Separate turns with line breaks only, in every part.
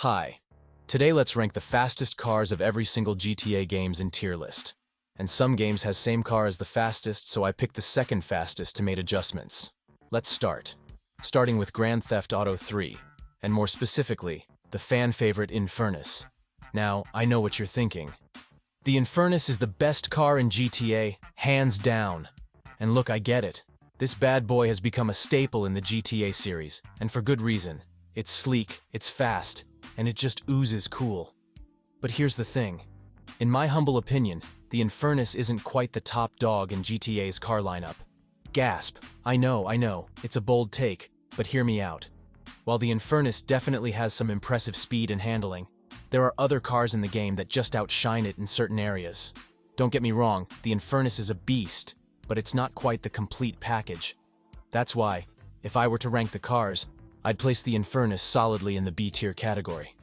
Hi. Today let's rank the fastest cars of every single GTA games in tier list. And some games has same car as the fastest, so I picked the second fastest to make adjustments. Let's start. Starting with Grand Theft Auto 3, and more specifically, the fan favorite Infernus. Now, I know what you're thinking. The Infernus is the best car in GTA, hands down. And look, I get it. This bad boy has become a staple in the GTA series, and for good reason. It's sleek, it's fast, and it just oozes cool. But here's the thing. In my humble opinion, the Infernus isn't quite the top dog in GTA's car lineup. Gasp. I know, it's a bold take, but hear me out. While the Infernus definitely has some impressive speed and handling, there are other cars in the game that just outshine it in certain areas. Don't get me wrong, the Infernus is a beast, but it's not quite the complete package. That's why, if I were to rank the cars, I'd place the Infernus solidly in the B-tier category.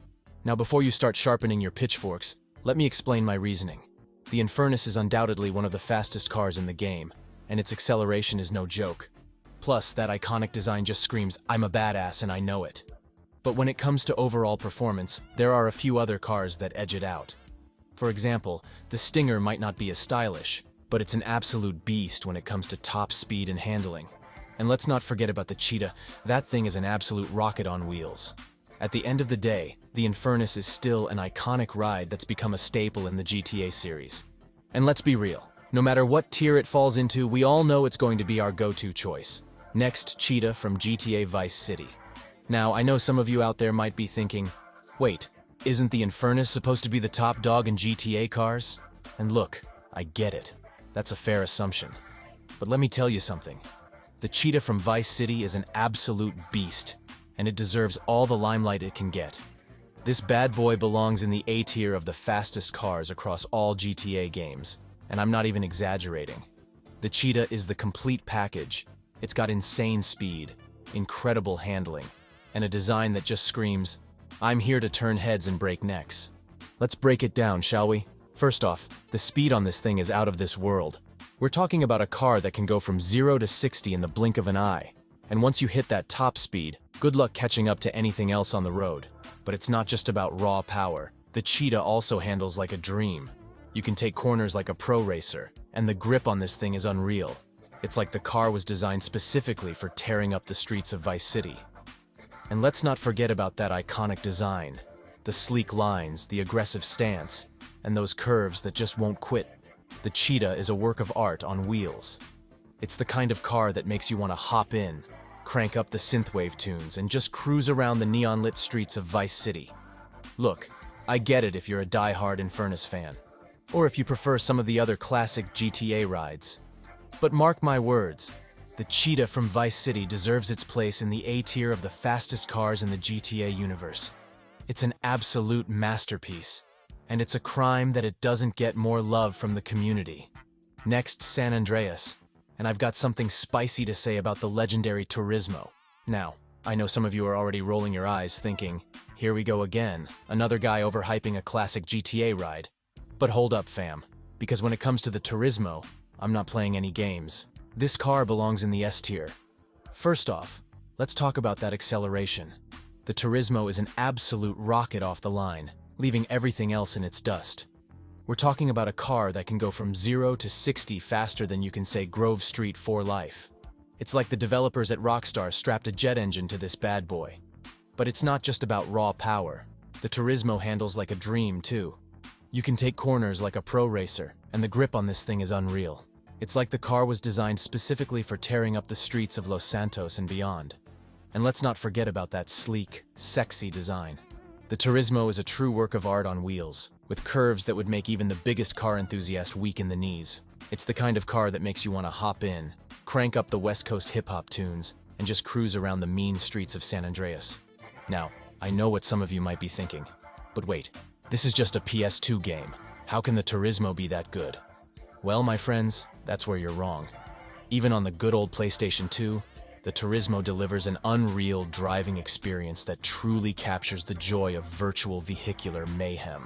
Now before you start sharpening your pitchforks, let me explain my reasoning. The Infernus is undoubtedly one of the fastest cars in the game, and its acceleration is no joke. Plus, that iconic design just screams, I'm a badass and I know it. But when it comes to overall performance, there are a few other cars that edge it out. For example, the Stinger might not be as stylish, but it's an absolute beast when it comes to top speed and handling. And let's not forget about the Cheetah. That thing is an absolute rocket on wheels. At the end of the day, the Infernus is still an iconic ride that's become a staple in the GTA series. And let's be real, no matter what tier it falls into, we all know it's going to be our go-to choice. Next, Cheetah from GTA Vice City. Now, I know some of you out there might be thinking, wait, isn't the Infernus supposed to be the top dog in GTA cars? And look, I get it. That's a fair assumption. But let me tell you something. The Cheetah from Vice City is an absolute beast, and it deserves all the limelight it can get. This bad boy belongs in the A tier of the fastest cars across all GTA games, and I'm not even exaggerating. The Cheetah is the complete package. It's got insane speed, incredible handling, and a design that just screams, I'm here to turn heads and break necks. Let's break it down, shall we? First off, the speed on this thing is out of this world. We're talking about a car that can go from 0 to 60 in the blink of an eye. And once you hit that top speed, good luck catching up to anything else on the road. But it's not just about raw power. The Cheetah also handles like a dream. You can take corners like a pro racer, and the grip on this thing is unreal. It's like the car was designed specifically for tearing up the streets of Vice City. And let's not forget about that iconic design. The sleek lines, the aggressive stance, and those curves that just won't quit. The Cheetah is a work of art on wheels. It's the kind of car that makes you want to hop in, crank up the synthwave tunes, and just cruise around the neon-lit streets of Vice City. Look, I get it if you're a die-hard Infernus fan, or if you prefer some of the other classic GTA rides. But mark my words, the Cheetah from Vice City deserves its place in the A tier of the fastest cars in the GTA universe. It's an absolute masterpiece. And it's a crime that it doesn't get more love from the community. Next, San Andreas. And I've got something spicy to say about the legendary Turismo. Now, I know some of you are already rolling your eyes thinking, here we go again, another guy overhyping a classic GTA ride. But hold up, fam, because when it comes to the Turismo, I'm not playing any games. This car belongs in the S tier. First off, let's talk about that acceleration. The Turismo is an absolute rocket off the line, leaving everything else in its dust. We're talking about a car that can go from 0 to 60 faster than you can say Grove Street for life. It's like the developers at Rockstar strapped a jet engine to this bad boy. But it's not just about raw power. The Turismo handles like a dream, too. You can take corners like a pro racer, and the grip on this thing is unreal. It's like the car was designed specifically for tearing up the streets of Los Santos and beyond. And let's not forget about that sleek, sexy design. The Turismo is a true work of art on wheels, with curves that would make even the biggest car enthusiast weak in the knees. It's the kind of car that makes you want to hop in, crank up the West Coast hip-hop tunes, and just cruise around the mean streets of San Andreas. Now, I know what some of you might be thinking, but wait, this is just a PS2 game. How can the Turismo be that good? Well, my friends, that's where you're wrong. Even on the good old PlayStation 2, the Turismo delivers an unreal driving experience that truly captures the joy of virtual vehicular mayhem.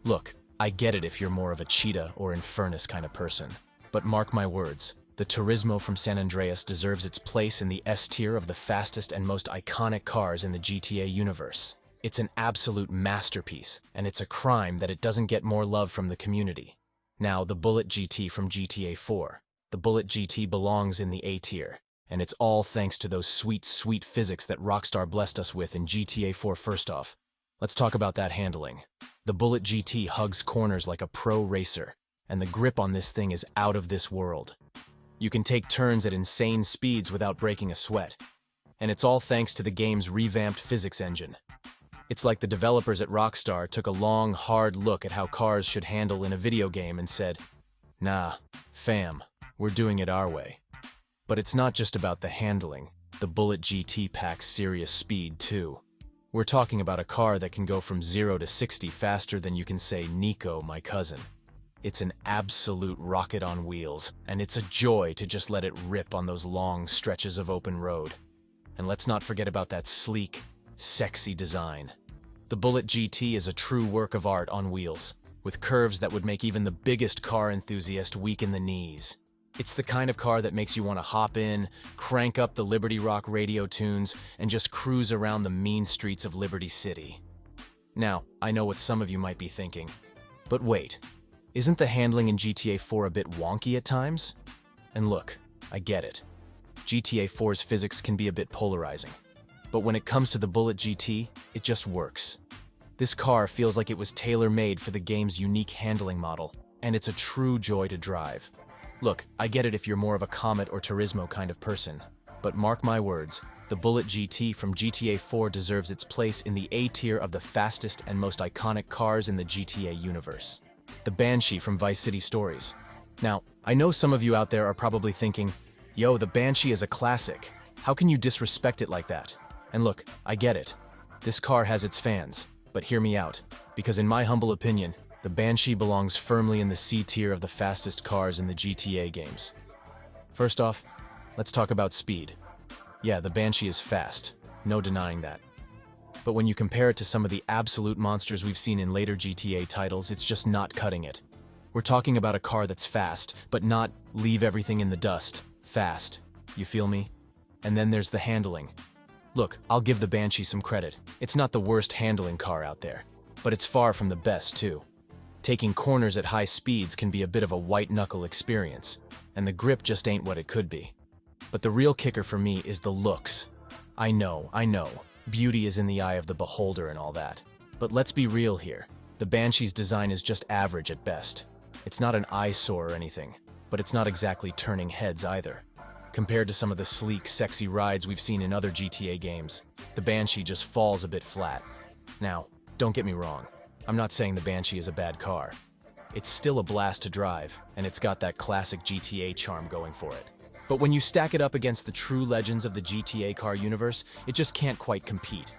Look, I get it if you're more of a Cheetah or Infernus kind of person, but mark my words, the Turismo from San Andreas deserves its place in the S tier of the fastest and most iconic cars in the GTA universe. It's an absolute masterpiece, and it's a crime that it doesn't get more love from the community. Now, the Bullet GT from GTA 4. The Bullet GT belongs in the A tier, and it's all thanks to those sweet, sweet physics that Rockstar blessed us with in GTA 4. First off, let's talk about that handling. The Bullet GT hugs corners like a pro racer, and the grip on this thing is out of this world. You can take turns at insane speeds without breaking a sweat, and it's all thanks to the game's revamped physics engine. It's like the developers at Rockstar took a long, hard look at how cars should handle in a video game and said, "Nah, fam, we're doing it our way." But it's not just about the handling. The Bullet GT packs serious speed, too. We're talking about a car that can go from 0 to 60 faster than you can say, "Nico, my cousin." It's an absolute rocket on wheels, and it's a joy to just let it rip on those long stretches of open road. And let's not forget about that sleek, sexy design. The Bullet GT is a true work of art on wheels, with curves that would make even the biggest car enthusiast weak in the knees. It's the kind of car that makes you want to hop in, crank up the Liberty Rock radio tunes, and just cruise around the mean streets of Liberty City. Now, I know what some of you might be thinking, but wait, isn't the handling in GTA 4 a bit wonky at times? And look, I get it. GTA 4's physics can be a bit polarizing. But when it comes to the Bullet GT, it just works. This car feels like it was tailor-made for the game's unique handling model, and it's a true joy to drive. Look, I get it if you're more of a Comet or Turismo kind of person, but mark my words, the Bullet GT from GTA 4 deserves its place in the A tier of the fastest and most iconic cars in the GTA universe. The Banshee from Vice City Stories. Now, I know some of you out there are probably thinking, "Yo, the Banshee is a classic. How can you disrespect it like that?" And look, I get it. This car has its fans, but hear me out, because in my humble opinion, the Banshee belongs firmly in the C tier of the fastest cars in the GTA games. First off, let's talk about speed. Yeah, the Banshee is fast, no denying that. But when you compare it to some of the absolute monsters we've seen in later GTA titles, it's just not cutting it. We're talking about a car that's fast, but not leave everything in the dust. Fast. You feel me? And then there's the handling. Look, I'll give the Banshee some credit. It's not the worst handling car out there, but it's far from the best, too. Taking corners at high speeds can be a bit of a white-knuckle experience, and the grip just ain't what it could be. But the real kicker for me is the looks. I know, beauty is in the eye of the beholder and all that. But let's be real here. The Banshee's design is just average at best. It's not an eyesore or anything, but it's not exactly turning heads either. Compared to some of the sleek, sexy rides we've seen in other GTA games, the Banshee just falls a bit flat. Now, don't get me wrong. I'm not saying the Banshee is a bad car. It's still a blast to drive, and it's got that classic GTA charm going for it. But when you stack it up against the true legends of the GTA car universe, it just can't quite compete.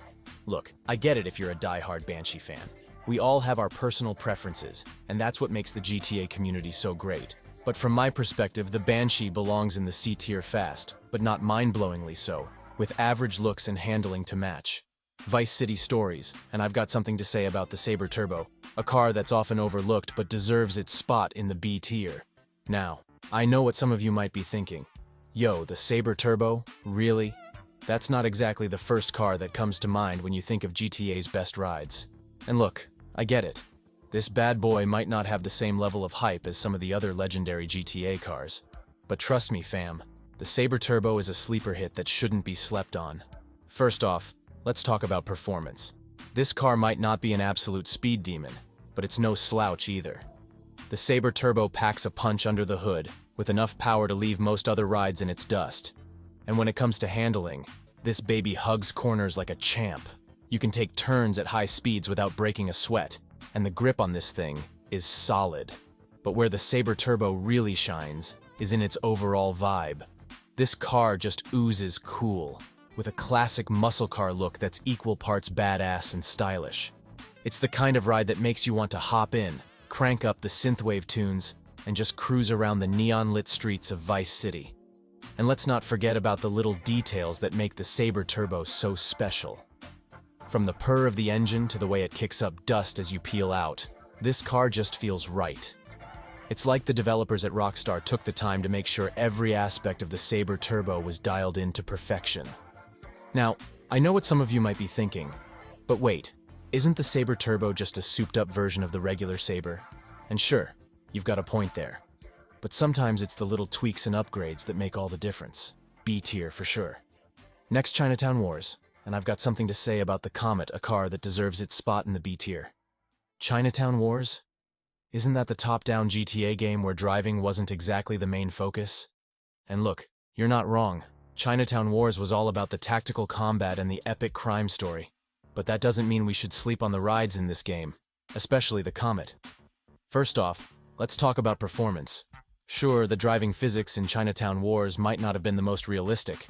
Look, I get it if you're a die-hard Banshee fan. We all have our personal preferences, and that's what makes the GTA community so great. But from my perspective, the Banshee belongs in the C tier fast, but not mind-blowingly so, with average looks and handling to match. Vice City Stories, and I've got something to say about the Sabre Turbo, a car that's often overlooked but deserves its spot in the B tier. Now, I know what some of you might be thinking. Yo, the Sabre Turbo? Really? That's not exactly the first car that comes to mind when you think of GTA's best rides. And look, I get it. This bad boy might not have the same level of hype as some of the other legendary GTA cars. But trust me, fam, the Sabre Turbo is a sleeper hit that shouldn't be slept on. First off, let's talk about performance. This car might not be an absolute speed demon, but it's no slouch either. The Sabre Turbo packs a punch under the hood, with enough power to leave most other rides in its dust. And when it comes to handling, this baby hugs corners like a champ. You can take turns at high speeds without breaking a sweat, and the grip on this thing is solid. But where the Sabre Turbo really shines is in its overall vibe. This car just oozes cool, with a classic muscle car look that's equal parts badass and stylish. It's the kind of ride that makes you want to hop in, crank up the synthwave tunes, and just cruise around the neon-lit streets of Vice City. And let's not forget about the little details that make the Sabre Turbo so special. From the purr of the engine to the way it kicks up dust as you peel out, this car just feels right. It's like the developers at Rockstar took the time to make sure every aspect of the Sabre Turbo was dialed in to perfection. Now, I know what some of you might be thinking, but wait, Isn't the Sabre Turbo just a souped-up version of the regular Sabre? And sure, you've got a point there. But sometimes it's the little tweaks and upgrades that make all the difference. B tier for sure. Next, Chinatown Wars, and I've got something to say about the Comet, a car that deserves its spot in the B tier. Chinatown Wars? Isn't that the top-down GTA game where driving wasn't exactly the main focus? And look, you're not wrong. Chinatown Wars was all about the tactical combat and the epic crime story. But that doesn't mean we should sleep on the rides in this game, especially the Comet. First off, let's talk about performance. Sure, the driving physics in Chinatown Wars might not have been the most realistic,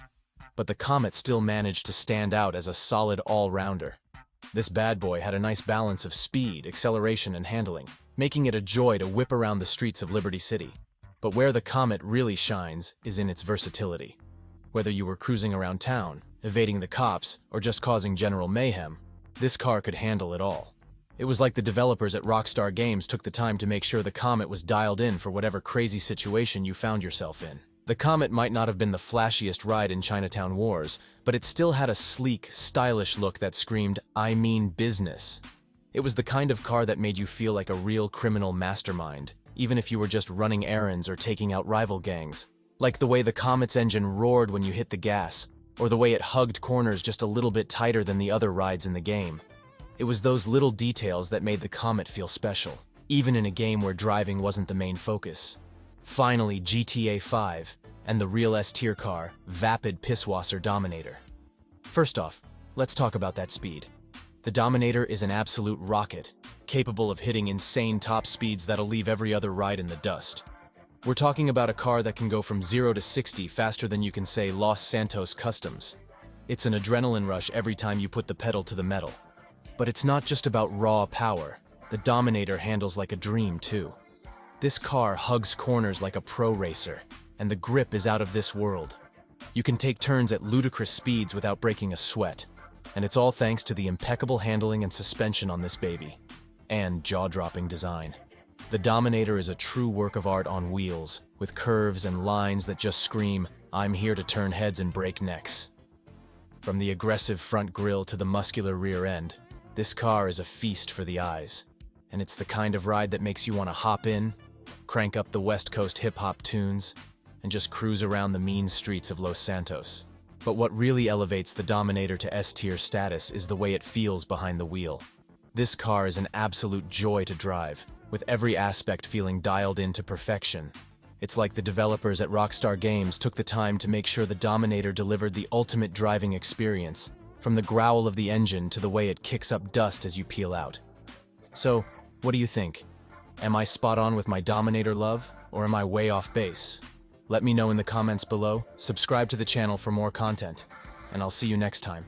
but the Comet still managed to stand out as a solid all-rounder. This bad boy had a nice balance of speed, acceleration, and handling, making it a joy to whip around the streets of Liberty City. But where the Comet really shines is in its versatility. Whether you were cruising around town, evading the cops, or just causing general mayhem, this car could handle it all. It was like the developers at Rockstar Games took the time to make sure the Comet was dialed in for whatever crazy situation you found yourself in. The Comet might not have been the flashiest ride in Chinatown Wars, but it still had a sleek, stylish look that screamed, "I mean business." It was the kind of car that made you feel like a real criminal mastermind, even if you were just running errands or taking out rival gangs. Like the way the Comet's engine roared when you hit the gas, or the way it hugged corners just a little bit tighter than the other rides in the game. It was those little details that made the Comet feel special, even in a game where driving wasn't the main focus. Finally, GTA 5, and the real S-tier car, Vapid Pisswasser Dominator. First off, let's talk about that speed. The Dominator is an absolute rocket, capable of hitting insane top speeds that'll leave every other ride in the dust. We're talking about a car that can go from 0 to 60 faster than you can say Los Santos Customs. It's an adrenaline rush every time you put the pedal to the metal. But it's not just about raw power. The Dominator handles like a dream too. This car hugs corners like a pro racer, and the grip is out of this world. You can take turns at ludicrous speeds without breaking a sweat, and it's all thanks to the impeccable handling and suspension on this baby, and jaw-dropping design. The Dominator is a true work of art on wheels, with curves and lines that just scream, "I'm here to turn heads and break necks." From the aggressive front grille to the muscular rear end, this car is a feast for the eyes. And it's the kind of ride that makes you want to hop in, crank up the West Coast hip-hop tunes, and just cruise around the mean streets of Los Santos. But what really elevates the Dominator to S-tier status is the way it feels behind the wheel. This car is an absolute joy to drive, with every aspect feeling dialed in to perfection. It's like the developers at Rockstar Games took the time to make sure the Dominator delivered the ultimate driving experience, from the growl of the engine to the way it kicks up dust as you peel out. So, what do you think? Am I spot on with my Dominator love, or am I way off base? Let me know in the comments below, subscribe to the channel for more content, and I'll see you next time.